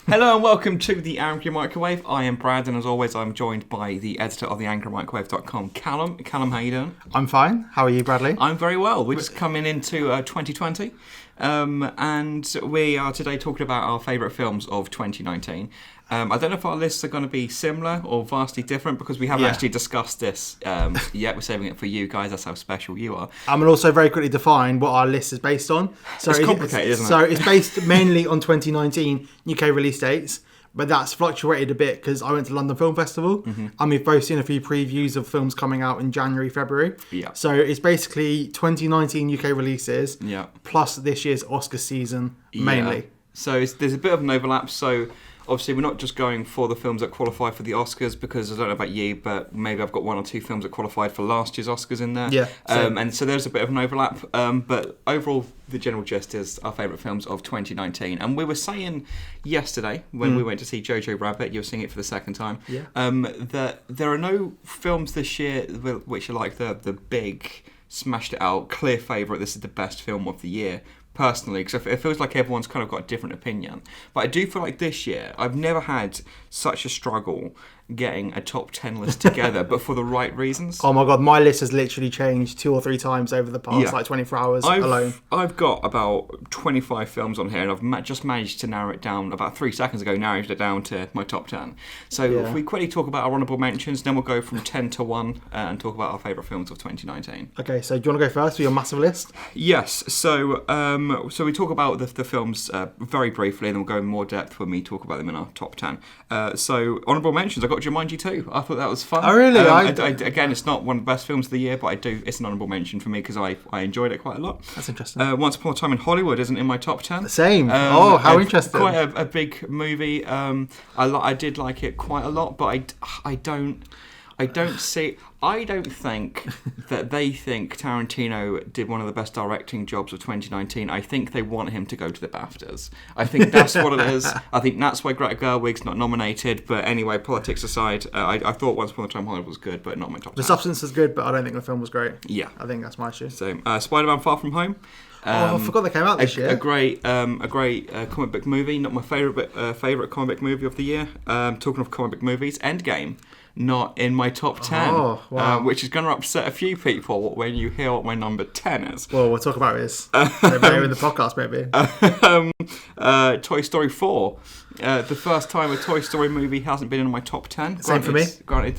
Hello and welcome to the Angry Microwave. I am Brad, and as always, I'm joined by the editor of theangrymicrowave.com, Callum. Callum, how you doing? I'm fine. How are you, Bradley? I'm very well. We're just coming into 2020, and we are today talking about our favourite films of 2019. I don't know if our lists are going to be similar or vastly different because we haven't actually discussed this yet. We're saving it for you guys. That's how special you are. And we'll also very quickly define what our list is based on. So it's complicated, isn't it? So it's based mainly on 2019 UK release dates, but that's fluctuated a bit because I went to London Film Festival and we've both seen a few previews of films coming out in January, February. Yeah. So it's basically 2019 UK releases plus this year's Oscar season mainly. Yeah. So there's a bit of an overlap. So obviously, we're not just going for the films that qualify for the Oscars because I don't know about you, but maybe I've got one or two films that qualified for last year's Oscars in there. Yeah. And so there's a bit of an overlap. But overall, the general gist is our favourite films of 2019. And we were saying yesterday when we went to see Jojo Rabbit, you were seeing it for the second time, that there are no films this year which are like the big, smashed it out, clear favourite, this is the best film of the year. Personally, because it feels like everyone's kind of got a different opinion. But I do feel like this year, I've never had such a struggle getting a top 10 list together, but for the right reasons. Oh my God, my list has literally changed 2 or 3 times over the past 24 hours alone. I've got about 25 films on here, and I've just managed to narrow it down about 3 seconds ago, narrowed it down to my top 10. So if we quickly talk about our honourable mentions, then we'll go from 10 to 1 and talk about our favourite films of 2019. Okay, so do you want to go first with your massive list? Yes, so we talk about the films very briefly, and then we'll go in more depth when we talk about them in our top 10. So, honourable mentions, I got Jumanji 2. I thought that was fun. Oh, really? Again, it's not one of the best films of the year, but it's an honourable mention for me because I enjoyed it quite a lot. That's interesting. Once Upon a Time in Hollywood isn't in my top 10. Same. How interesting. Quite a big movie. I did like it quite a lot, but I don't think that they think Tarantino did one of the best directing jobs of 2019. I think they want him to go to the BAFTAs. I think that's what it is. I think that's why Greta Gerwig's not nominated. But anyway, politics aside, I thought Once Upon a Time in Hollywood was good, but not my top 10. The substance is good, but I don't think the film was great. Yeah. I think that's my issue. So, Spider-Man Far From Home. I forgot they came out this year. A great comic book movie. Not my favourite comic book movie of the year. Talking of comic book movies, Endgame. Not in my top 10, which is going to upset a few people when you hear what my number 10 is. Well, we'll talk about this later in the podcast, maybe. Toy Story 4. The first time a Toy Story movie hasn't been in my top 10. Same for me.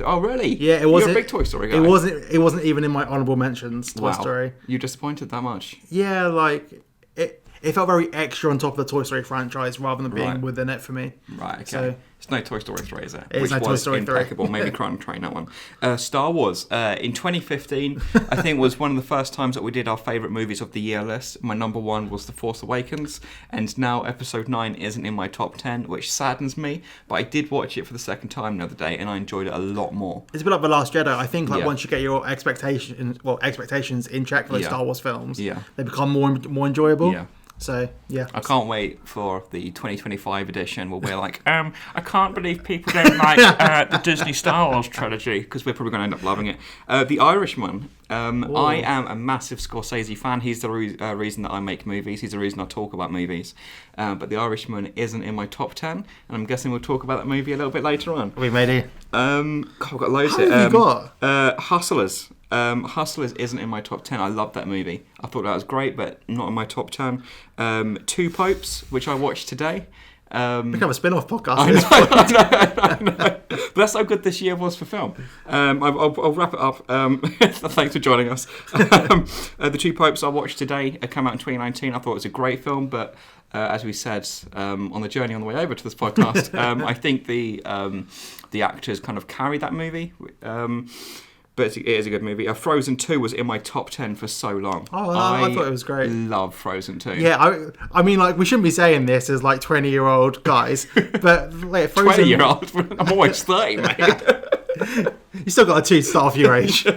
Oh, really? Yeah, it wasn't. You're a big Toy Story guy. It wasn't even in my honourable mentions, Toy Story. You disappointed that much? Yeah, like... It felt very extra on top of the Toy Story franchise rather than being within it for me. Right, okay. So, it's no Toy Story 3, is it? It's no Toy Story 3. Impeccable. Maybe Crown Train, that one. Star Wars. In 2015, I think was one of the first times that we did our favourite movies of the year list. My number 1 was The Force Awakens, and now Episode 9 isn't in my top 10, which saddens me, but I did watch it for the second time the other day, and I enjoyed it a lot more. It's a bit like The Last Jedi. I think once you get your expectations in check for those Star Wars films, they become more enjoyable. Yeah. So, yeah. I can't wait for the 2025 edition where we're like, I can't believe people don't like the Disney Star Wars trilogy, because we're probably going to end up loving it. The Irishman. I am a massive Scorsese fan. He's the reason that I make movies. He's the reason I talk about movies. But The Irishman isn't in my top 10, and I'm guessing we'll talk about that movie a little bit later on. We made it. I've got loads. How have you got? Hustlers. Hustlers isn't in my top 10. I love that movie. I thought that was great, but not in my top 10. Two Popes, which I watched today. Become a spin-off podcast. I know. But that's how good this year was for film. I'll wrap it up. Thanks for joining us. The Two Popes I watched today came out in 2019. I thought it was a great film, but as we said on the journey on the way over to this podcast, I think the actors kind of carry that movie. But it is a good movie. Frozen 2 was in my top 10 for so long. Oh, I thought it was great. Love Frozen 2. Yeah, I mean, like, we shouldn't be saying this as, like, 20-year-old guys, but, like, Frozen... 20-year-old? I'm almost 30, mate. You still got a 2-star for your age.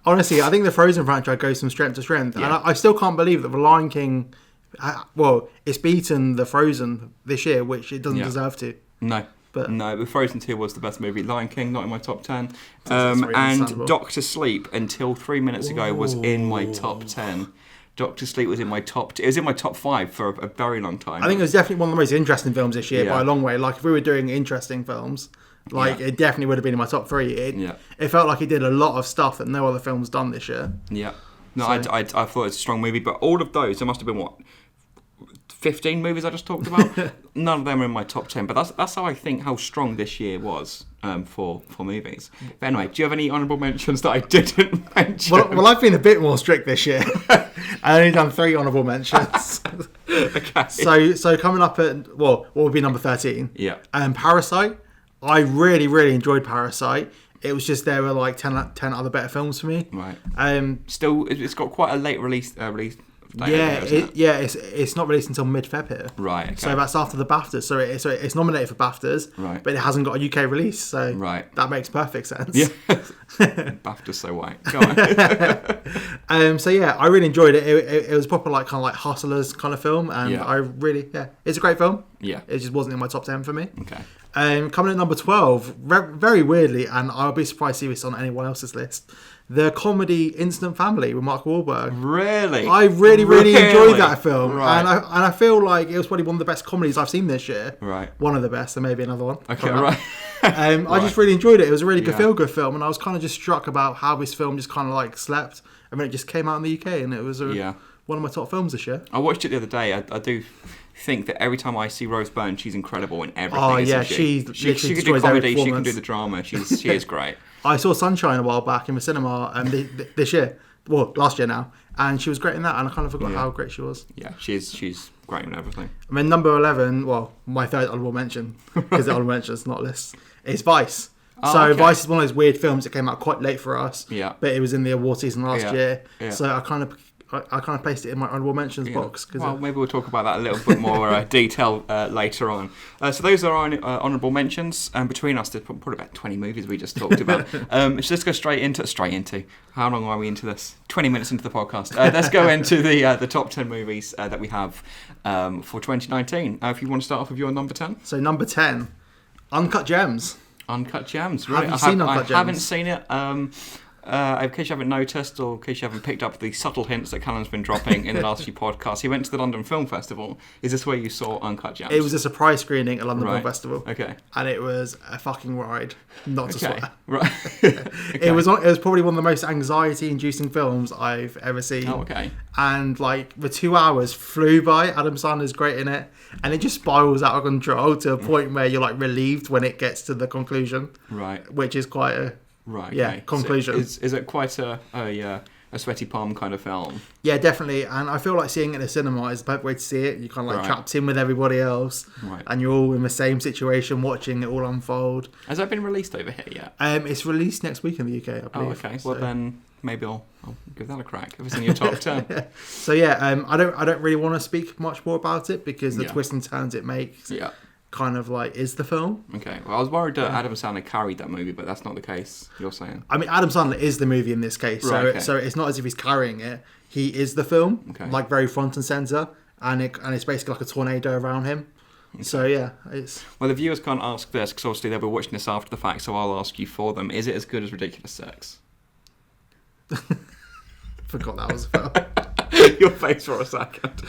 Honestly, I think the Frozen franchise goes from strength to strength. Yeah. And I still can't believe that The Lion King... it's beaten the Frozen this year, which it doesn't deserve to. No. No, but Frozen 2 was the best movie. Lion King, not in my top 10. And Doctor Sleep, until 3 minutes ago, was in my top 10. Doctor Sleep was in my top. It was in my top 5 for a very long time. I think it was definitely one of the most interesting films this year by a long way. Like if we were doing interesting films, it definitely would have been in my top 3. It felt like it did a lot of stuff that no other film's done this year. Yeah. No, so. I thought it was a strong movie, but all of those, there must have been 15 movies I just talked about. None of them are in my top 10, but that's how I think how strong this year was for movies. But anyway, do you have any honourable mentions that I didn't mention? Well, I've been a bit more strict this year. I only done 3 honourable mentions. Okay. So coming up at what would be number 13? Yeah. Parasite. I really, really enjoyed Parasite. It was just there were like 10 other better films for me. Right. Still, it's got quite a late release. It's not released until mid-Feb here. Right. Okay. So that's after the BAFTAs. So it's nominated for BAFTAs, right, but it hasn't got a UK release. So that makes perfect sense. Yeah. BAFTA's so white. Go on. So yeah, I really enjoyed it. It was proper kind of like Hustlers kind of film, and I really it's a great film. Yeah. It just wasn't in my top 10 for me. Okay. Coming at number 12, very weirdly, and I'll be surprised to see this on anyone else's list, the comedy Instant Family with Mark Wahlberg. Really? I really enjoyed that film. Right. And I feel like it was probably one of the best comedies I've seen this year. Right. One of the best, and maybe another one. Okay, right. I just really enjoyed it. It was a really good feel-good film, and I was kind of just struck about how this film just kind of slept. I mean, it just came out in the UK, and it was one of my top films this year. I watched it the other day. I do think that every time I see Rose Byrne, she's incredible in everything. Oh yeah, she can do comedy, she can do the drama. She is great. I saw Sunshine a while back in the cinema this year. Well, last year now, and she was great in that, and I kind of forgot how great she was. Yeah, she's great in everything. I mean, number 11. Well, my third honourable mention, because the honourable mention is not list, is Vice. Vice is one of those weird films that came out quite late for us. Yeah. But it was in the award season last year, Yeah. so I kind of placed it in my honourable mentions box. Well, maybe we'll talk about that a little bit more detail later on. So those are our honourable mentions. Between us, there's probably about 20 movies we just talked about. So let's go straight into. How long are we into this? 20 minutes into the podcast. Let's go into the top 10 movies that we have for 2019. If you want to start off with your number 10. So number 10, Uncut Gems. Uncut Gems. Really? Have you seen Uncut Gems? I haven't seen it. In case you haven't noticed, or in case you haven't picked up the subtle hints that Callum's been dropping in the last few podcasts, he went to the London Film Festival. Is this where you saw Uncut Gems? It was a surprise screening at London Film Festival. Okay. And it was a fucking ride, not to swear. Right. It was probably one of the most anxiety-inducing films I've ever seen. Oh, okay. And the 2 hours flew by. Adam Sandler's great in it, and it just spirals out of control to a point where you're relieved when it gets to the conclusion. Right. Which is quite a conclusion. So is it quite a sweaty palm kind of film? Yeah, definitely. And I feel like seeing it in the cinema is the perfect way to see it. You're kind of trapped in with everybody else, and you're all in the same situation, watching it all unfold. Has that been released over here yet? It's released next week in the UK, I believe. Oh, okay. Well, then maybe I'll give that a crack if it's in your top 10. So yeah, I don't really want to speak much more about it because the twists and turns it makes. Yeah. Kind of is the film. Okay. Well, I was worried that Adam Sandler carried that movie, but that's not the case, you're saying. I mean, Adam Sandler is the movie in this case, so it's not as if he's carrying it. He is the film, very front and centre, and it's basically like a tornado around him. Okay. So yeah, it's... Well, the viewers can't ask this, because obviously they'll be watching this after the fact, so I'll ask you for them. Is it as good as Ridiculous Sex? Forgot that was a film. Your face for a second.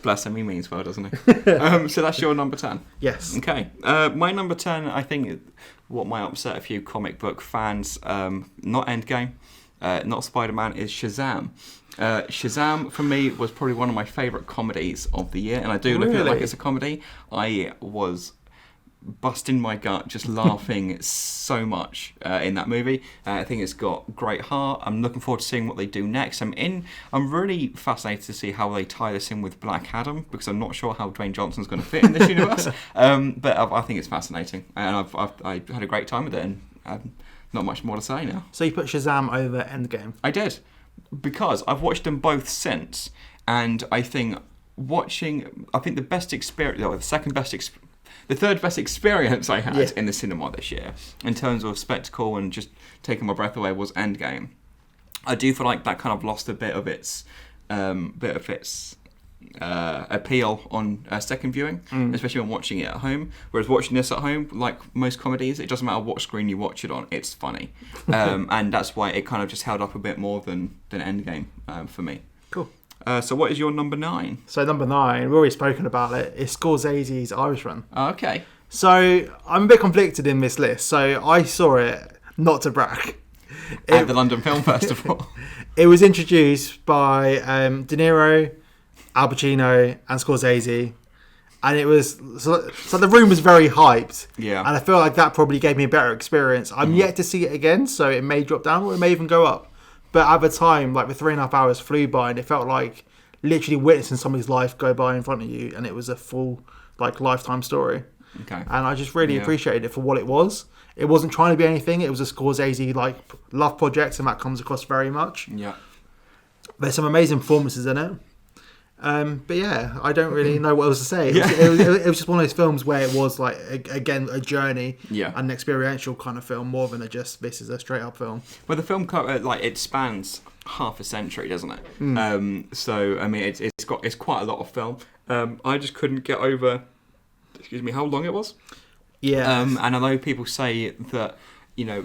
Bless him, he means well, doesn't he? So that's your number 10? Yes. Okay. My number 10, I think what might upset a few comic book fans, not Endgame, not Spider-Man, is Shazam. Shazam, for me, was probably one of my favourite comedies of the year, and I do look at it like it's a comedy. I was busting my gut just laughing so much in that movie. I think it's got great heart. I'm looking forward to seeing what they do next. I'm really fascinated to see how they tie this in with Black Adam, because I'm not sure how Dwayne Johnson's going to fit in this universe. But I think it's fascinating, and I had a great time with it, and not much more to say now. So you put Shazam over Endgame? I did, because I've watched them both since, and I think the best experience, or the second best experience, the third best experience I had in the cinema this year, in terms of spectacle and just taking my breath away, was Endgame. I do feel like that kind of lost a bit of its appeal on second viewing, especially when watching it at home. Whereas watching this at home, like most comedies, it doesn't matter what screen you watch it on, it's funny. And that's why it kind of just held up a bit more than Endgame for me. Cool. So what is your number 9? So number 9, we've already spoken about it. It's Scorsese's Irishman. Oh, okay. So I'm a bit conflicted in this list. So I saw it, not to brag, At the London Film Festival. It was introduced by De Niro, Al Pacino, and Scorsese. And it was so the room was very hyped. Yeah. And I feel like that probably gave me a better experience. I'm yet to see it again, so it may drop down or it may even go up. But at the time, like the 3.5 hours flew by, and it felt like literally witnessing somebody's life go by in front of you, and it was a full like lifetime story. Okay. And I just really appreciated it for what it was. It wasn't trying to be anything. It was a Scorsese like love project, and that comes across very much. Yeah. There's some amazing performances in it. But yeah, I don't really know what else to say. It was just one of those films where it was like again a journey, an experiential kind of film more than this is a straight up film. Well, the film like it spans half a century, doesn't it? So I mean, it's quite a lot of film. I just couldn't get over, how long it was. Yeah. And I know people say that,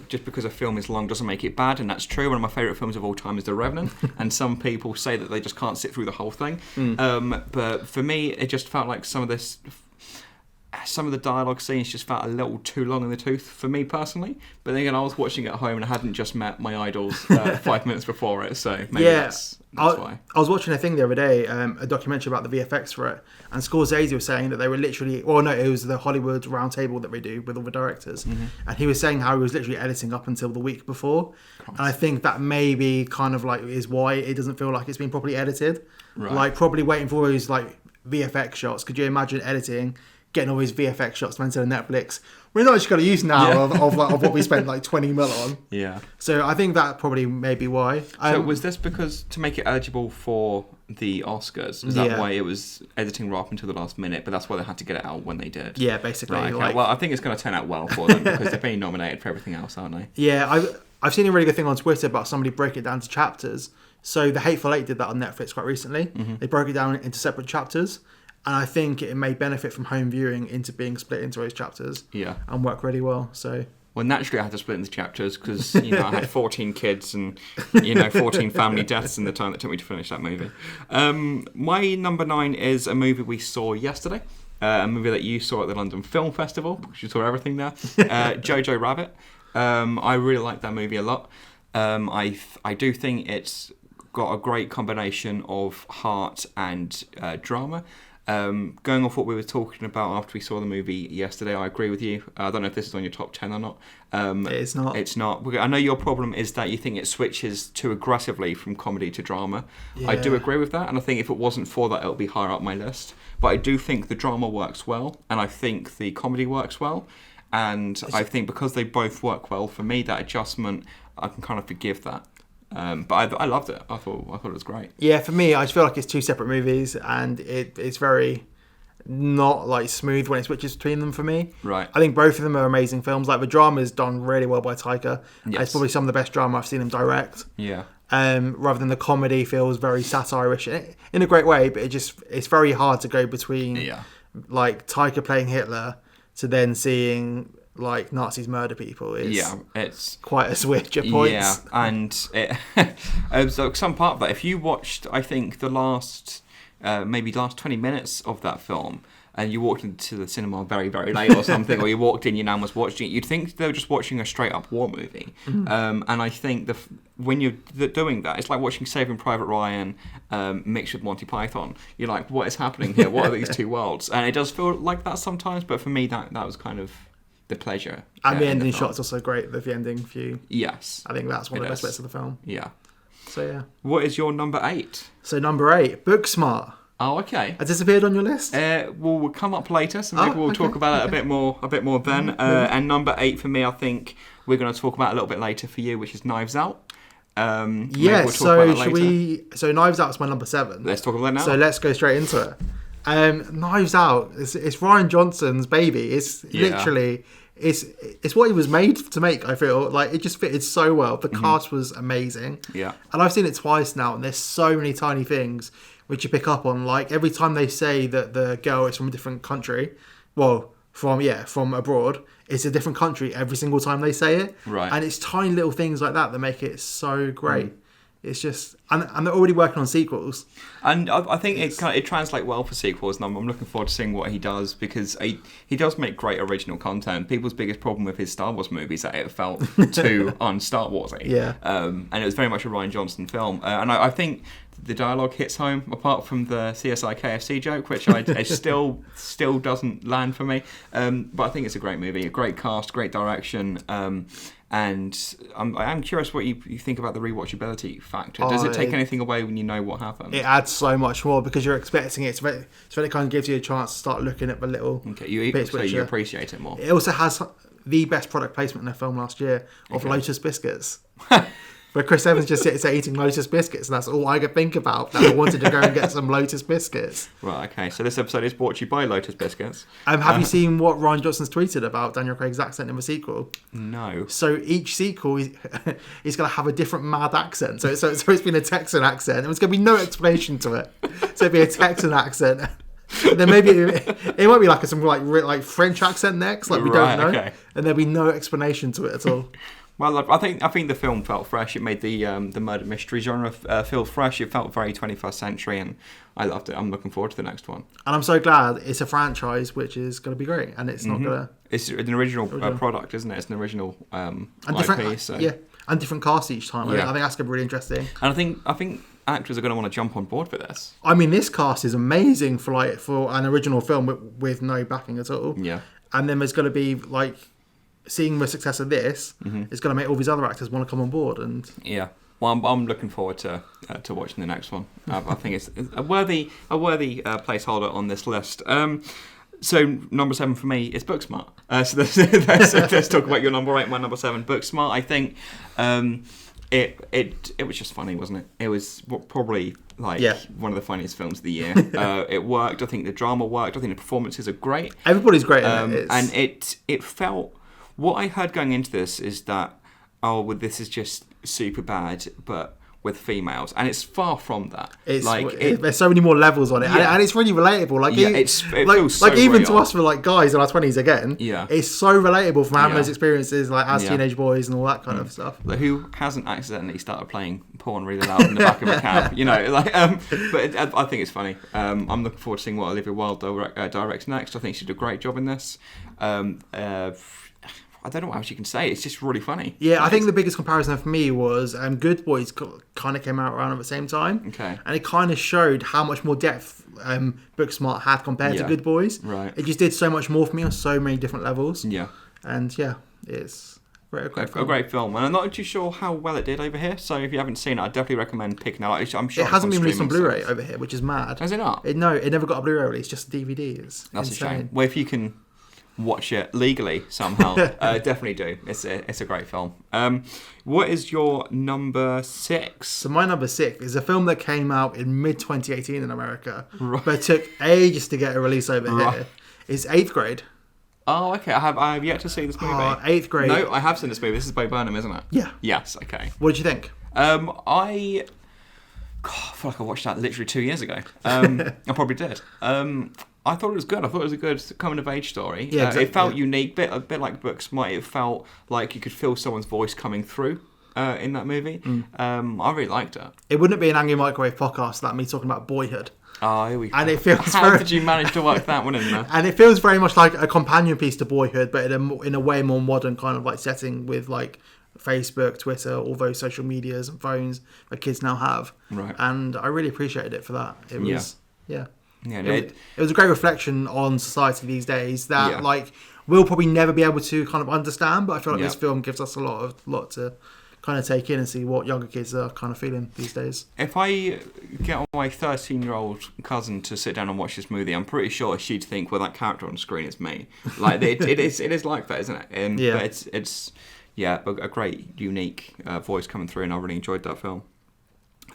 just because a film is long doesn't make it bad, and that's true. One of my favourite films of all time is The Revenant, and some people say that they just can't sit through the whole thing. But for me, it just felt like some of the dialogue scenes just felt a little too long in the tooth for me personally. But then again, I was watching it at home and I hadn't just met my idols 5 minutes before it, so maybe that's why. I was watching a thing the other day, a documentary about the VFX for it, and Scorsese was saying that they were literally, it was the Hollywood round table that we do with all the directors, and he was saying how he was literally editing up until the week before. And I think that maybe kind of like is why it doesn't feel like it's been properly edited. Right. Like probably waiting for his like VFX shots. Could you imagine editing, getting all his VFX shots to Netflix? We're not just going to use now of what we spent like 20 mil on. Yeah. So I think that probably may be why. So was this because to make it eligible for the Oscars? Is that why it was editing right up until the last minute? But that's why they had to get it out when they did. Yeah, basically. Right, okay. Well, I think it's going to turn out well for them because they're being nominated for everything else, aren't they? Yeah, I've seen a really good thing on Twitter about somebody break it down to chapters. So The Hateful Eight did that on Netflix quite recently. They broke it down into separate chapters. And I think it may benefit from home viewing into being split into those chapters. Yeah. And work really well. So. Well, naturally, I had to split into chapters because, I had 14 kids and, 14 family deaths in the time that took me to finish that movie. My number 9 is a movie we saw yesterday. A movie that you saw at the London Film Festival, because you saw everything there. Jojo Rabbit. I really like that movie a lot. I do think it's got a great combination of heart and drama. Going off what we were talking about after we saw the movie yesterday, I agree with you. I don't know if this is on your top 10 or not. It's not. It's not. I know your problem is that you think it switches too aggressively from comedy to drama. Yeah. I do agree with that, and I think if it wasn't for that, it would be higher up my list. But I do think the drama works well, and I think the comedy works well. And I think because they both work well, for me, that adjustment, I can kind of forgive that. But I loved it. I thought it was great. Yeah, for me, I just feel like it's two separate movies, and it's very not like smooth when it switches between them for me. Right. I think both of them are amazing films. Like the drama is done really well by Taika. Yes. It's probably some of the best drama I've seen him direct. Yeah. Rather than the comedy feels very satirish in a great way, but it's very hard to go between like Taika playing Hitler to then seeing like Nazis murder people. It's quite a switch at points. Yeah, and so some part of that, if you watched, I think the last 20 minutes of that film, and you walked into the cinema very, very late or something, or you walked in, your nan was watching it, you'd think they were just watching a straight-up war movie. And I think when you're doing that, it's like watching Saving Private Ryan mixed with Monty Python. You're like, what is happening here? What are these two worlds? And it does feel like that sometimes, but for me, that was kind of the pleasure. And the ending shot's also great, the ending view. Yes. I think that's one of the best bits of the film. Yeah. So, yeah. What is your number 8? So, number 8, Booksmart. Oh, okay. Has this appeared on your list? We'll come up later, so maybe we'll talk about it a bit more then. And number 8 for me, I think we're going to talk about a little bit later for you, which is Knives Out. Yes, so should we... So Knives Out's my number 7. Let's talk about that now. So let's go straight into it. Knives Out, it's Ryan Johnson's baby. It's literally... It's what he was made to make, I feel. Like, it just fitted so well. The cast was amazing. Yeah. And I've seen it twice now, and there's so many tiny things which you pick up on. Like, every time they say that the girl is from a different country, from abroad, it's a different country every single time they say it. Right. And it's tiny little things like that make it so great. It's just, and they're already working on sequels. And I think it translates well for sequels, and I'm looking forward to seeing what he does, because he does make great original content. People's biggest problem with his Star Wars movies that it felt too un-Star Warsy. Yeah. And it was very much a Rian Johnson film. And I think the dialogue hits home, apart from the CSI KFC joke, which it still doesn't land for me. But I think it's a great movie, a great cast, great direction. And I'm curious what you think about the rewatchability factor. Does it take anything away when you know what happened? It adds so much more because you're expecting it. So it kind of gives you a chance to start looking at the little bits. So you appreciate it more. It also has the best product placement in a film last year of Lotus biscuits. But Chris Evans just sits there eating Lotus biscuits, and that's all I could think about. That I wanted to go and get some Lotus biscuits. Right, okay. So this episode is brought to you by Lotus biscuits. Have you seen what Rian Johnson's tweeted about Daniel Craig's accent in the sequel? No. So each sequel, he's going to have a different mad accent. So it's been a Texan accent, and there's going to be no explanation to it. So it'd be a Texan accent. And then maybe it might be like some like French accent next, like we don't know, and there'll be no explanation to it at all. Well, I think the film felt fresh. It made the murder mystery genre feel fresh. It felt very 21st century, and I loved it. I'm looking forward to the next one. And I'm so glad it's a franchise, which is going to be great, and it's not going to... It's an original product, isn't it? It's an original and IP. So. Yeah, and different casts each time. I think that's going to be really interesting. And I think actors are going to want to jump on board for this. I mean, this cast is amazing for an original film with no backing at all. Yeah. And then there's going to be seeing the success of this is going to make all these other actors want to come on board. And yeah, well, I'm looking forward to watching the next one. I think it's a worthy placeholder on this list. So number 7 for me is Booksmart. So let's talk about your number 8, my number 7, Booksmart. I think it was just funny, wasn't it? It was probably one of the funniest films of the year. It worked. I think the drama worked. I think the performances are great. Everybody's great in it. And it felt... What I heard going into this is that, this is just super bad, but with females, and it's far from that. There's so many more levels on it, and it's really relatable. It feels so even real. To us for guys in our 20s again. Yeah, it's so relatable from having those experiences as teenage boys and all that kind of stuff. Who hasn't accidentally started playing porn really loud in the back of a cab? But I think it's funny. I'm looking forward to seeing what Olivia Wilde directs next. I think she did a great job in this. I don't know what else you can say. It's just really funny. Yeah, I think the biggest comparison for me was Good Boys kind of came out around at the same time. Okay. And it kind of showed how much more depth Booksmart had compared to Good Boys. Right. It just did so much more for me on so many different levels. Yeah. And it's a great film. And I'm not too sure how well it did over here. So if you haven't seen it, I definitely recommend picking it up. I'm sure it hasn't been released on Blu-ray over here, which is mad. Has it not? No, it never got a Blu-ray release, just a DVD. That's insane. A shame. Well, if you can watch it legally somehow, definitely do. It's a great film. What is your number 6? So my number 6 is a film that came out in mid 2018 in America, but took ages to get a release over here. It's 8th Grade. Oh, okay. I have yet to see this movie. 8th Grade. No, I have seen this movie. This is Bo Burnham, isn't it? Yeah. Yes. Okay. What did you think? I feel like I watched that literally 2 years ago. I probably did. I thought it was good. I thought it was a good coming-of-age story. Yeah, exactly. It felt unique, a bit like Booksmart. It felt like you could feel someone's voice coming through in that movie. I really liked it. It wouldn't be an Angry Microwave podcast without me talking about Boyhood. Oh, here we go. And it feels How did you manage to work that one in there? And it feels very much like a companion piece to Boyhood, but in a way more modern kind of setting with Facebook, Twitter, all those social medias and phones that kids now have. Right. And I really appreciated it for that. It was, Yeah, it was a great reflection on society these days that we'll probably never be able to kind of understand, but I feel like this film gives us a lot to kind of take in and see what younger kids are kind of feeling these days. If I get my 13-year-old cousin to sit down and watch this movie, I'm pretty sure she'd think, well, that character on screen is me. It is like that, isn't it? But it's a great, unique voice coming through, and I really enjoyed that film.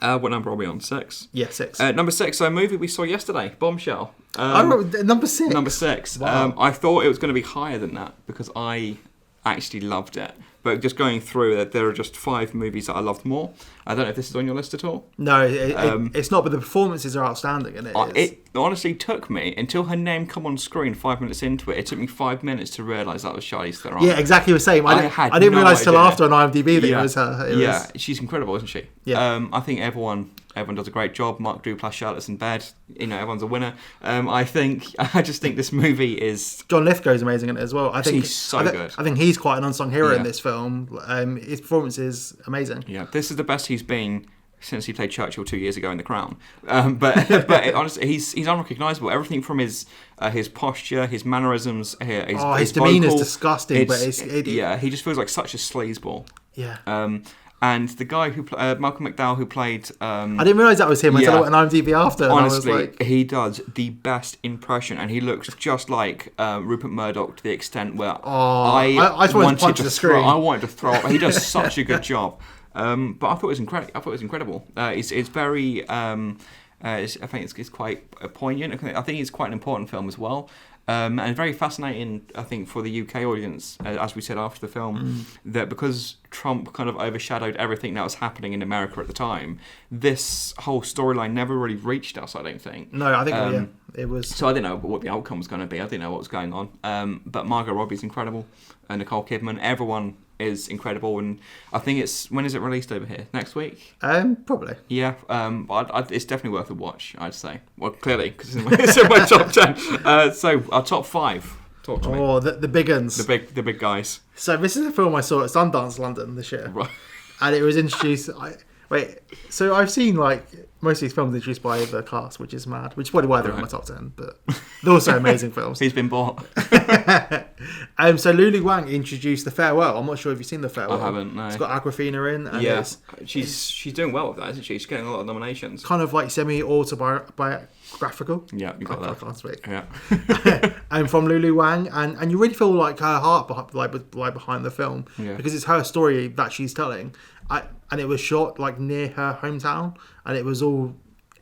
What number are we on? 6? Yeah, 6. Number 6, so a movie we saw yesterday, Bombshell. Number 6? Number 6. Wow. I thought it was going to be higher than that because I actually loved it. But just going through it, there are just 5 movies that I loved more. I don't know if this is on your list at all. No, it's not, but the performances are outstanding in it. honestly took me until her name come on screen 5 minutes into it. It took me 5 minutes to realise that was Charlize Theron. Yeah, exactly the same. I didn't no realise till idea. after on IMDb that it was her. She's incredible, isn't she? Yeah. I think everyone does a great job. Mark Duplass shirtless in bed. Everyone's a winner. I just think this movie is... John Lithgow's amazing in it as well. I think he's so good. I think he's quite an unsung hero in this film. His performance is amazing. Yeah, this is the best he's been since he played Churchill 2 years ago in The Crown. But honestly, he's unrecognisable. Everything from his posture, his mannerisms, his demeanour is vocal, disgusting. He just feels like such a sleazeball. Yeah. And the guy who Malcolm McDowell, who played... I didn't realise that was him until I went on IMDb after. Honestly, he does the best impression, and he looks just like Rupert Murdoch to the extent where I just wanted to punch the screen. I wanted to throw up. He does such a good job. But I thought it was incredible. It's very... I think it's quite poignant. I think it's quite an important film as well. And very fascinating, I think, for the UK audience, as we said after the film, that because Trump kind of overshadowed everything that was happening in America at the time, this whole storyline never really reached us, I don't think. No, I think it was... So I didn't know what the outcome was going to be. I didn't know what was going on. But Margot Robbie's incredible, and Nicole Kidman, everyone is incredible, and I think when is it released over here? Next week? Probably. Yeah, it's definitely worth a watch, I'd say. Well, clearly, because it's in my top 10. So, our top 5. Talk to me. Oh, the big uns. The big guys. So, this is a film I saw at Sundance London this year. Right. And it was introduced... So I've seen, most of these films introduced by the cast, which is mad. Which is probably why they're in my top 10, but they're also amazing films. He's been bought. So Lulu Wang introduced The Farewell. I'm not sure if you've seen The Farewell. I haven't, no. It's got Awkwafina in. And she's doing well with that, isn't she? She's getting a lot of nominations. Kind of semi-autobiographical. Yeah, you got that. I can't speak. Yeah. And from Lulu Wang, and you really feel like her heart behind the film, because it's her story that she's telling. And it was shot near her hometown, and it was all,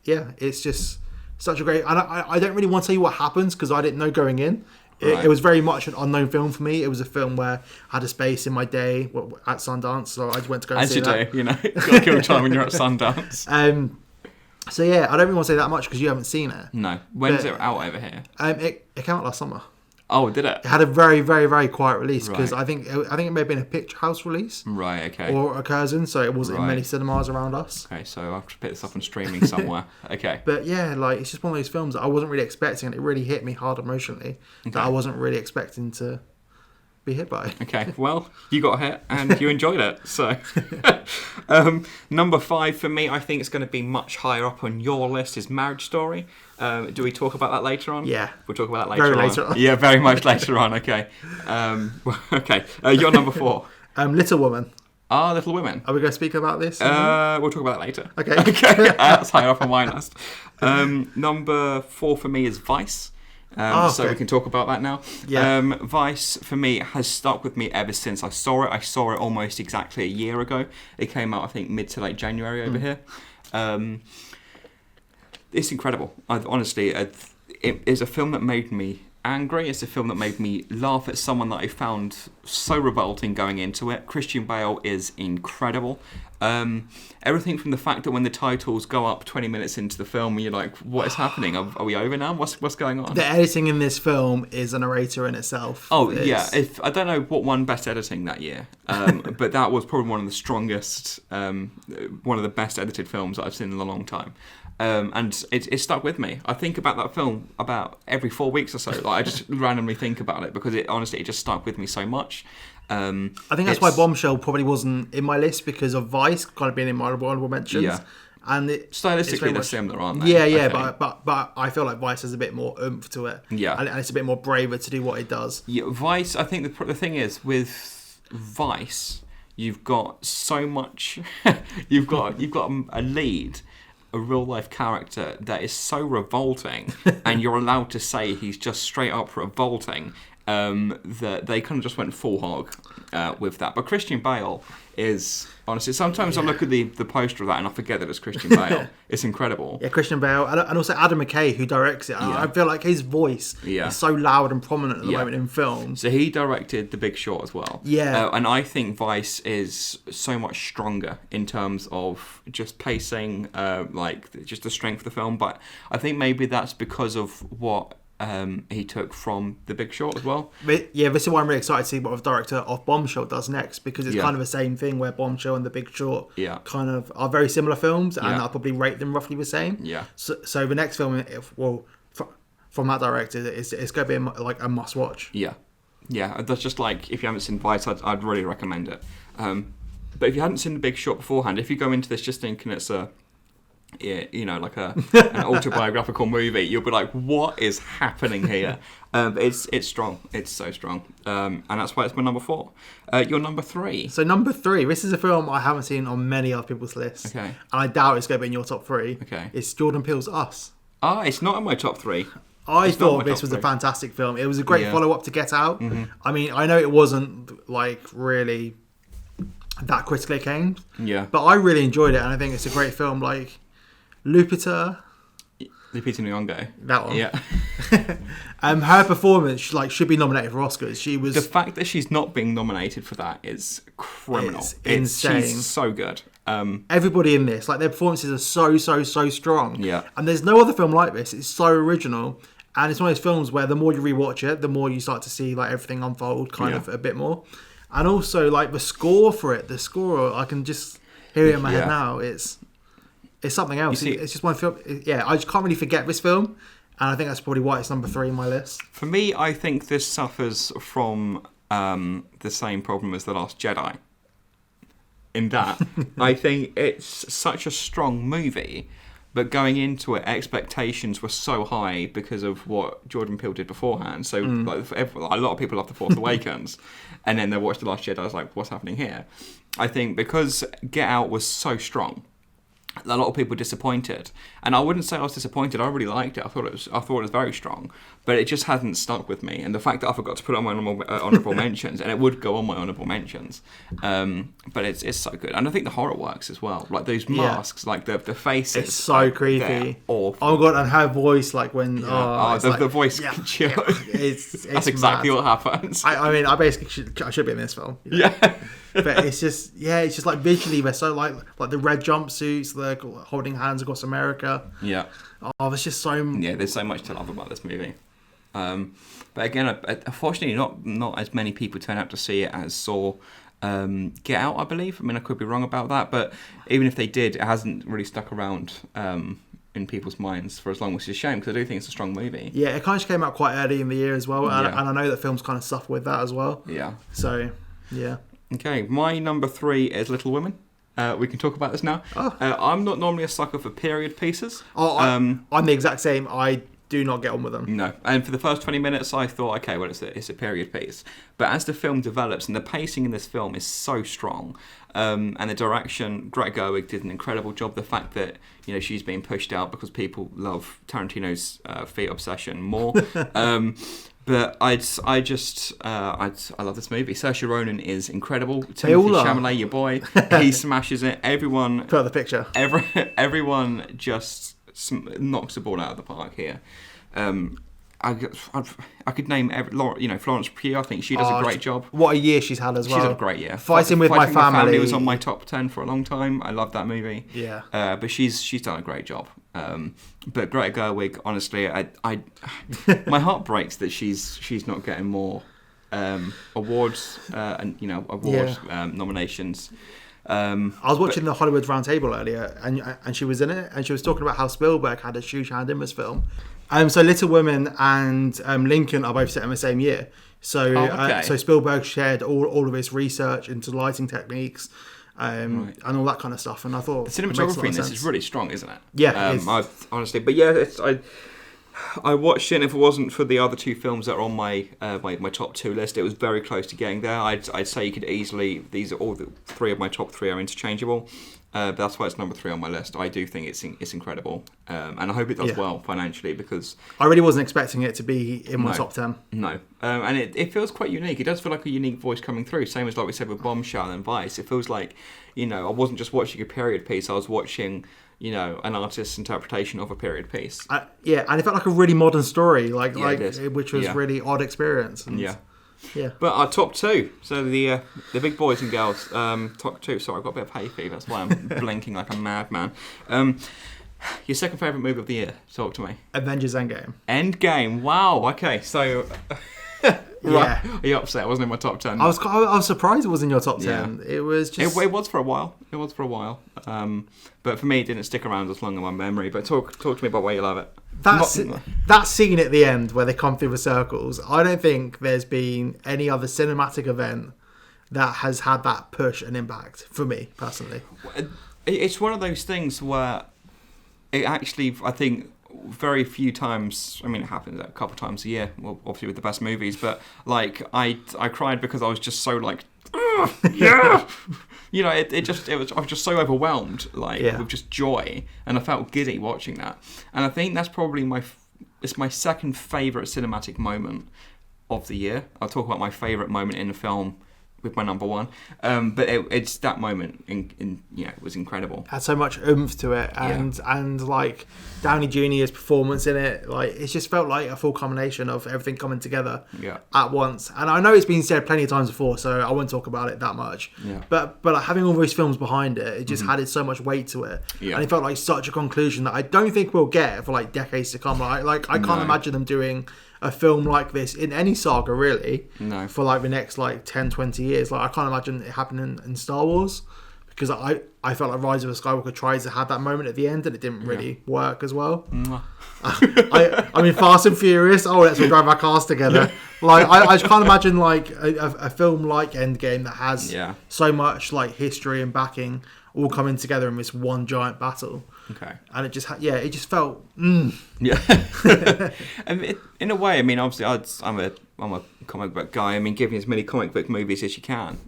it's just such a great. And I don't really want to tell you what happens because I didn't know going in. It was very much an unknown film for me. It was a film where I had a space in my day at Sundance, so I just went to go and see that. As you do, you've got to kill time when you're at Sundance. So I don't really want to say that much because you haven't seen it. No. When is it out over here? It came out last summer. Oh, did it? It had a very, very, very quiet release because I think it may have been a Picture House release. Right, okay. Or a Curzon, so it wasn't in many cinemas around us. Okay, so I'll have to pick this up on streaming somewhere. Okay. But it's just one of those films that I wasn't really expecting, and it really hit me hard emotionally that I wasn't really expecting to be hit by. Okay, well, you got hit and you enjoyed it. So, number 5 for me, I think it's going to be much higher up on your list, is Marriage Story. Do we talk about that later on? Yeah. We'll talk about that later later on. Yeah, very much later on. Okay. Okay. You're number 4. Little Women. Little Women. Are we going to speak about this? We'll talk about that later. Okay. Okay. That's higher up on my list. Number 4 for me is Vice. So we can talk about that now. Yeah. Vice, for me, has stuck with me ever since I saw it. I saw it almost exactly a year ago. It came out, I think, mid to late January over here. It's incredible. Honestly, it is a film that made me angry. It's a film that made me laugh at someone that I found so revolting going into it. Christian Bale is incredible. Everything from the fact that when the titles go up 20 minutes into the film, you're like, what is happening? Are we over now? What's going on? The editing in this film is a narrator in itself. Oh, yeah. I don't know what won Best Editing that year, but that was probably one of the strongest, one of the best edited films that I've seen in a long time. And it stuck with me. I think about that film about every 4 weeks or so. I just randomly think about it because it just stuck with me so much. I think that's why Bombshell probably wasn't in my list because of Vice kind of being in my honorable mentions. Yeah. And stylistically they're similar, aren't they? Yeah, but I feel like Vice has a bit more oomph to it. Yeah, and it's a bit more braver to do what it does. Yeah, Vice. I think the thing is with Vice, you've got so much. you've got a lead, a real life character that is so revolting, and you're allowed to say he's just straight up revolting. that they kind of just went full hog with that. But Christian Bale is, honestly, sometimes I look at the poster of that and I forget that it's Christian Bale. It's incredible. Yeah, Christian Bale, and also Adam McKay, who directs it. I feel like his voice is so loud and prominent at the moment in films. So he directed The Big Short as well. Yeah. And I think Vice is so much stronger in terms of just pacing, like just the strength of the film. But I think maybe that's because of what he took from The Big Short as well. But, yeah, this is why I'm really excited to see what the director of Bombshell does next, because it's kind of the same thing where Bombshell and The Big Short kind of are very similar films, and I'll probably rate them roughly the same. Yeah. So the next film, from that director, it's going to be like a must-watch. Yeah. Yeah, that's just like, if you haven't seen Vice, I'd really recommend it. But if you hadn't seen The Big Short beforehand, if you go into this just thinking it's like an autobiographical movie, you'll be like, what is happening here? It's strong. It's so strong. And that's why it's my number 4. Your number 3. So number 3, this is a film I haven't seen on many other people's lists. Okay. And I doubt it's going to be in your top 3. Okay. It's Jordan Peele's Us. It's not in my top 3. I thought this was a fantastic film. It was a great follow-up to Get Out. Mm-hmm. I mean, I know it wasn't like really that critically acclaimed. Yeah. But I really enjoyed it, and I think it's a great film. Like Lupita Nyong'o. That one. Yeah. Her performance should be nominated for Oscars. She was. The fact that she's not being nominated for that is criminal. It's insane. She's so good. Everybody in this, like, their performances are so strong. Yeah. And there's no other film like this. It's so original. And it's one of those films where the more you rewatch it, the more you start to see like everything unfold kind of a bit more. And also like the score for it, I can just hear it in my head now. It's something else. It's just one film. I just can't really forget this film. And I think that's probably why it's number 3 in my list. For me, I think this suffers from the same problem as The Last Jedi. In that, I think it's such a strong movie, but going into it, expectations were so high because of what Jordan Peele did beforehand. So like, a lot of people love The Force Awakens, and then they watched The Last Jedi. I was like, what's happening here? I think because Get Out was so strong, a lot of people were disappointed, and I wouldn't say I was disappointed. I really liked it. I thought it was very strong, but it just hasn't stuck with me. And the fact that I forgot to put it on my honourable mentions, and it would go on my honourable mentions, but it's so good. And I think the horror works as well. Like those masks, like the faces. It's so creepy. Awful. Oh my god! And her voice, like when the voice. That's exactly what happens. I mean, I basically should be in this film. Yeah. But it's just like visually they're so like the red jumpsuits, they're holding hands across America. Yeah. Oh, there's just so. Yeah, there's so much to love about this movie. But again, unfortunately, not as many people turn out to see it as saw Get Out, I believe. I mean, I could be wrong about that, but even if they did, it hasn't really stuck around in people's minds for as long, which is a shame because I do think it's a strong movie. Yeah, it kind of came out quite early in the year as well, and I know that films kind of suffer with that as well. Yeah. So, yeah. Okay, my number 3 is Little Women. We can talk about this now. I'm not normally a sucker for period pieces. I'm the exact same. I do not get on with them. No, and for the first 20 minutes I thought, okay, well, it's a period piece. But as the film develops, and the pacing in this film is so strong, and the direction, Greta Gerwig did an incredible job. The fact that she's being pushed out because people love Tarantino's feet obsession more. But I love this movie. Saoirse Ronan is incredible. Timothée Chalamet, your boy, he smashes it. Everyone put the picture. Everyone just knocks the ball out of the park here. I could name Florence Pugh. I think she does a great job. What a year she's had as well. She's had a great year. Fighting with My Family was on my top 10 for a long time. I love that movie. Yeah. But she's done a great job. But Greta Gerwig, honestly, my heart breaks that she's not getting more awards and nominations. I was watching the Hollywood Roundtable earlier, and she was in it, and she was talking about how Spielberg had a huge hand in this film. So Little Women and Lincoln are both set in the same year. So so Spielberg shared all of his research into lighting techniques. And all that kind of stuff, and I thought the cinematography in this is really strong, isn't it? Yeah, honestly, but yeah, I watched it, and if it wasn't for the other 2 films that are on my top 2 list, it was very close to getting there. I'd say you could easily, all the 3 of my top 3 are interchangeable. But that's why it's number 3 on my list. I do think it's incredible, and I hope it does well financially, because I really wasn't expecting it to be in my top 10. No, and it feels quite unique. It does feel like a unique voice coming through. Same as like we said with Bombshell and Vice. It feels like, I wasn't just watching a period piece. I was watching, an artist's interpretation of a period piece. And it felt like a really modern story, which was really odd experience. And, yeah. But our top 2, so the big boys and girls, top 2. Sorry, I've got a bit of hay fever. That's why I'm blinking like a madman. Your second favourite movie of the year? Talk to me. Avengers Endgame. Endgame. Wow. Okay, so. Right. Are you upset? It wasn't in my top 10. I was surprised it was in your top 10. Yeah. It was just... It was for a while. But for me, it didn't stick around as long in my memory. But talk to me about why you love it. That scene at the end where they come through the circles, I don't think there's been any other cinematic event that has had that push and impact for me, personally. It's one of those things where it actually, I think... very few times, it happens a couple of times a year, well, obviously with the best movies, but like I cried because I was just so like, yeah, I was just so overwhelmed, with just joy, and I felt giddy watching that. And I think that's probably it's my second favourite cinematic moment of the year. I'll talk about my favourite moment in the film with my number 1, but it's that moment it was incredible. Had so much oomph to it, and like Downey Jr.'s performance in it, like it just felt like a full combination of everything coming together at once. And I know it's been said plenty of times before, so I won't talk about it that much. But like, having all those films behind it, it just added so much weight to it, and it felt like such a conclusion that I don't think we'll get for like decades to come. I can't imagine them doing a film like this in any saga, really, for like the next like 10, 20 years. Like I can't imagine it happening in Star Wars, because I felt like Rise of the Skywalker tried to have that moment at the end and it didn't really work as well. Fast and Furious, let's all drive our cars together. Like I just can't imagine like a film like Endgame that has so much like history and backing all coming together in this one giant battle. Okay. And it just felt Yeah. And in a way, obviously I'm a comic book guy. Give me as many comic book movies as you can.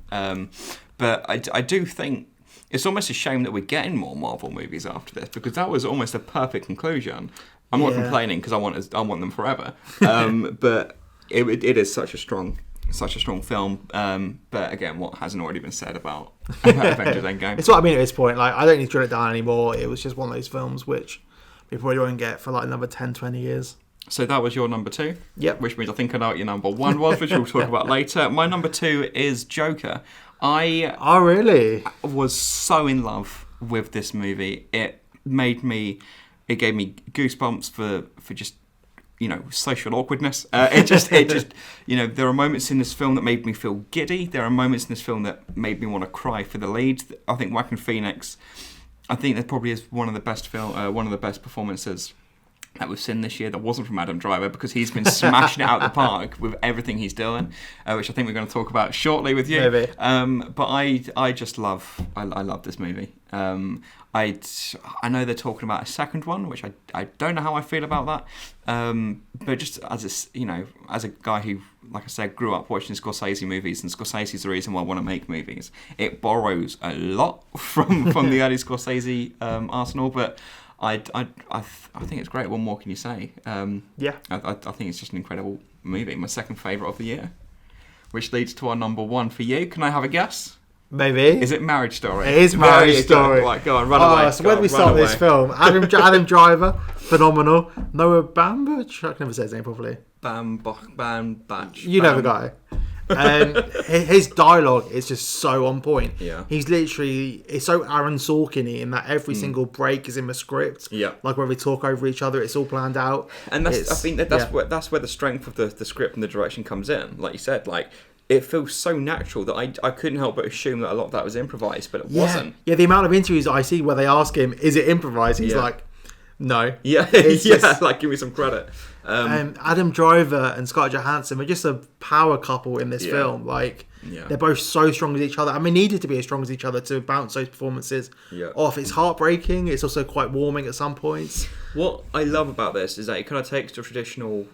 But I do think it's almost a shame that we're getting more Marvel movies after this, because that was almost a perfect conclusion. I'm not complaining, because I want them forever. But it is such a strong film. But again, what hasn't already been said about Avengers Endgame? It's what I mean at this point. Like, I don't need to drill it down anymore. It was just one of those films which we probably won't get for like another 10, 20 years. So that was your number 2? Yep. Which means I think I know what your number 1 was, which we'll talk about later. My number 2 is Joker. Oh, really? I was so in love with this movie. It gave me goosebumps for just, social awkwardness. It just, there are moments in this film that made me feel giddy. There are moments in this film that made me want to cry for the lead. I think Joaquin Phoenix, that probably is one of the best performances that we've seen this year that wasn't from Adam Driver, because he's been smashing it out the park with everything he's doing, which I think we're going to talk about shortly with you. Maybe. But I just love this movie. I know they're talking about a second one, which I don't know how I feel about that. But just as a guy who, like I said, grew up watching Scorsese movies, and Scorsese's the reason why I want to make movies. It borrows a lot from the early Scorsese arsenal, but I think it's great. What more can you say? I think it's just an incredible movie. My second favourite of the year, which leads to our number 1 for you. Can I have a guess? Maybe. Is it Marriage Story? It is Marriage Story. Right, go on, run away. So where do we start with this film? Adam Driver, phenomenal. Noah Baumbach, I can never say his name properly. Baumbach. You know the guy. His dialogue is just so on point. Yeah. It's so Aaron Sorkin-y in that every single break is in the script. Yeah. Like where we talk over each other, it's all planned out. And that's where the strength of the script and the direction comes in. Like you said, like it feels so natural that I couldn't help but assume that a lot of that was improvised, but it wasn't. Yeah, the amount of interviews that I see where they ask him, is it improvised? He's like, no. Yeah, just, like give me some credit. Adam Driver and Scarlett Johansson are just a power couple in this film. Like, they're both so strong as each other. I mean, needed to be as strong as each other to bounce those performances off. It's heartbreaking. It's also quite warming at some points. What I love about this is that it kind of takes the traditional,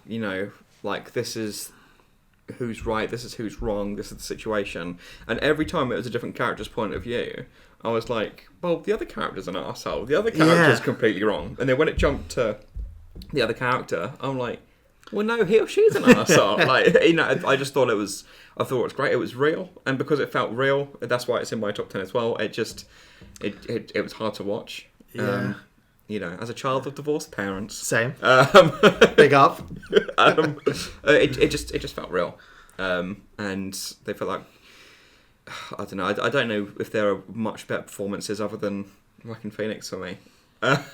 like this is who's right, this is who's wrong, this is the situation. And every time it was a different character's point of view, I was like, well, the other character's an arsehole. The other character's completely wrong. And then when it jumped to the other character, I'm like, well, no, he or she's an arsehole. Like, I just thought it was great. It was real. And because it felt real, that's why it's in my top 10 as well. It just, it was hard to watch. Yeah. As a child of divorced parents. Same. Big up. It just felt real. And they felt like, I don't know. I don't know if there are much better performances other than Joaquin Phoenix for me. But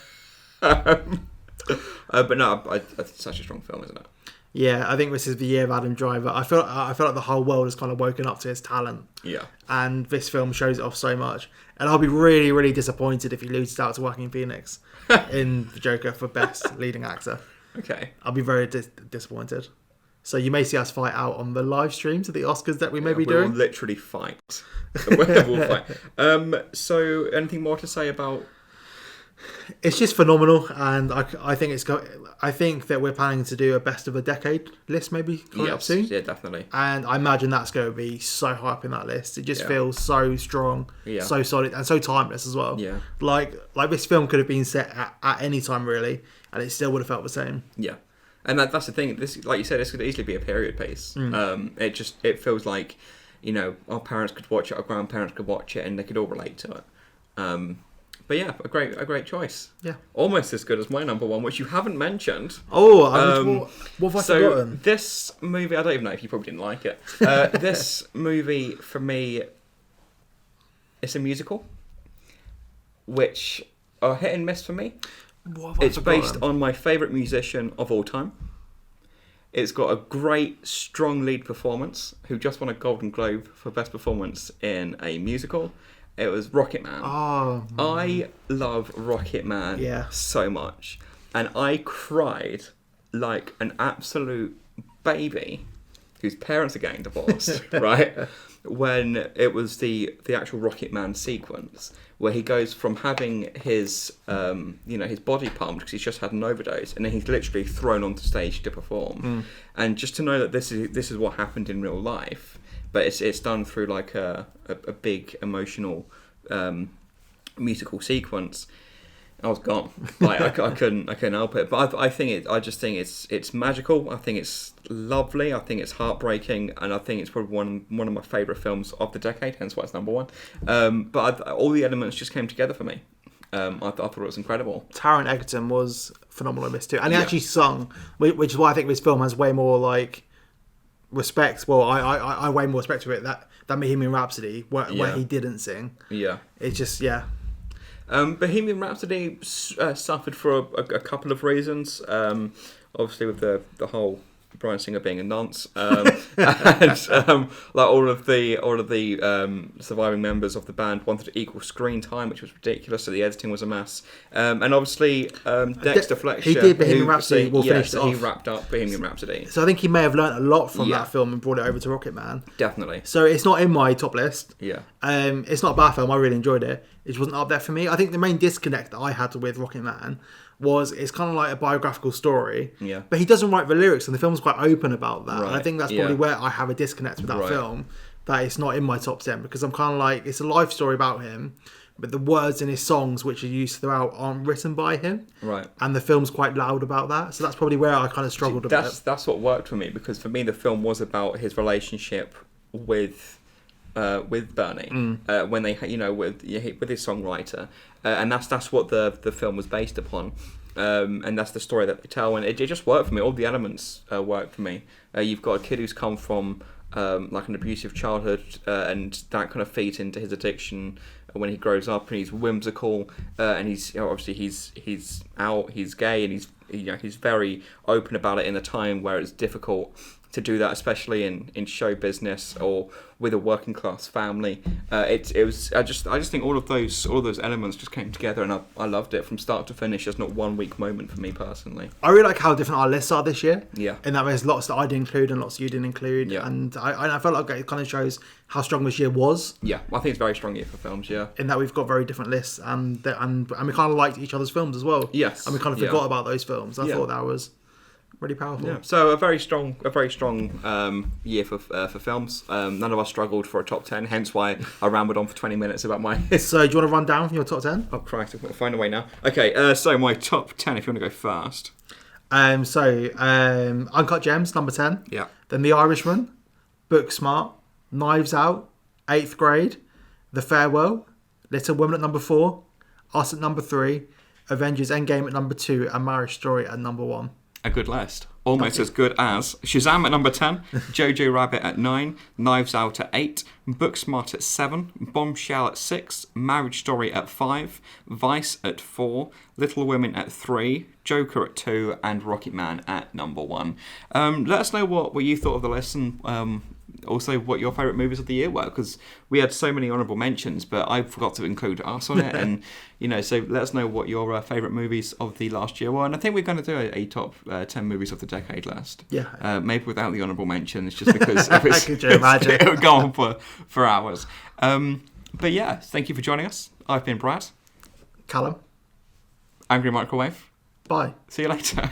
no, it's such a strong film, isn't it? Yeah, I think this is the year of Adam Driver. I feel like the whole world has kind of woken up to his talent. Yeah. And this film shows it off so much. And I'll be really, really disappointed if he loses out to Joaquin Phoenix in The Joker for Best Leading Actor. Okay. I'll be very disappointed. So you may see us fight out on the live streams of the Oscars that we may be doing. We'll literally fight. We'll fight. So anything more to say about... It's just phenomenal, and I think I think that we're planning to do a best of a decade list maybe coming up soon. Yeah, definitely. And I imagine that's going to be so high up in that list. It just feels so strong, so solid, and so timeless as well. Yeah. Like this film could have been set at any time really, and it still would have felt the same. Yeah. And that's the thing. This, like you said, this could easily be a period piece. It feels like, our parents could watch it, our grandparents could watch it, and they could all relate to it. But yeah, a great choice. Yeah, almost as good as my number one, which you haven't mentioned. Oh, what have I forgotten? This movie, I don't even know if you probably didn't like it. This movie for me, it's a musical, which are hit and miss for me. It's based on my favourite musician of all time. It's got a great, strong lead performance, who just won a Golden Globe for Best Performance in a Musical. It was Rocket Man. Oh, I love Rocket Man so much. And I cried like an absolute baby whose parents are getting divorced, right? When it was the actual Rocket Man sequence where he goes from having his his body pumped because he's just had an overdose, and then he's literally thrown onto stage to perform. And just to know that this is what happened in real life, but it's done through like a big emotional musical sequence. I was gone. Like I couldn't help it. But I just think it's magical. I think it's lovely. I think it's heartbreaking, and I think it's probably one of my favourite films of the decade. Hence why it's number one. But all the elements just came together for me. I thought it was incredible. Taron Egerton was phenomenal in this too, and he actually sung, which is why I think this film has way more like respect. Well, I way more respect to it that Bohemian Rhapsody, where he didn't sing. Yeah, it's just Bohemian Rhapsody suffered for a couple of reasons. Obviously, with the whole Bryan Singer being a nonce, and like all of the surviving members of the band wanted equal screen time, which was ridiculous. So the editing was a mess. And obviously, Dexter Fletcher, he did Bohemian Rhapsody. He wrapped up Bohemian Rhapsody. So I think he may have learnt a lot from that film and brought it over to Rocket Man. Definitely. So it's not in my top list. Yeah. It's not a bad film. I really enjoyed it. It just wasn't up there for me. I think the main disconnect that I had with Rocket Man was it's kind of like a biographical story, but he doesn't write the lyrics, and the film's quite open about that. Right. And I think that's probably where I have a disconnect with that film, that it's not in my top 10, because I'm kind of like, it's a life story about him, but the words in his songs, which are used throughout, aren't written by him. Right. And the film's quite loud about that, so that's probably where I kind of struggled a bit. That's what worked for me, because for me the film was about his relationship with Bernie, when they, with his songwriter, and that's what the film was based upon, and that's the story that they tell, and it just worked for me. All the elements worked for me. You've got a kid who's come from like an abusive childhood, and that kind of feeds into his addiction when he grows up, and he's whimsical, and he's obviously he's out, he's gay, and he's very open about it in a time where it's difficult to do that, especially in show business or with a working class family. I just think all of those elements just came together, and I loved it from start to finish. There's not one weak moment for me personally. I really like how different our lists are this year. Yeah. And that there's lots that I didn't include and lots you didn't include. Yeah. And I felt like it kind of shows how strong this year was. Yeah, I think it's a very strong year for films, yeah. In that we've got very different lists, and we kind of liked each other's films as well. Yes. And we kind of forgot about those films. I thought that was Really powerful. Yeah. So a very strong year for films. None of us struggled for a top 10, hence why I rambled on for 20 minutes about my. So do you want to run down from your top 10? Oh Christ, I've got to find a way now. Okay, so my top 10, if you want to go first. Uncut Gems, number 10. Yeah. Then The Irishman, Booksmart, Knives Out, 8th Grade, The Farewell, Little Women at number 4, Us at number 3, Avengers Endgame at number 2, and Marriage Story at number 1. A good list. Almost as good as Shazam at number 10, Jojo Rabbit at 9, Knives Out at 8, Booksmart at 7, Bombshell at 6, Marriage Story at 5, Vice at 4, Little Women at 3, Joker at 2, and Rocketman at number 1. Let us know what you thought of the list, and also what your favourite movies of the year were, because we had so many honourable mentions, but I forgot to include us on it. And so let us know what your favourite movies of the last year were. And I think we're going to do a top 10 movies of the decade list. Yeah. Maybe without the honourable mentions, just because Could you imagine? It would go on for hours. But yeah, thank you for joining us. I've been Brad. Callum. Angry Microwave. Bye. See you later.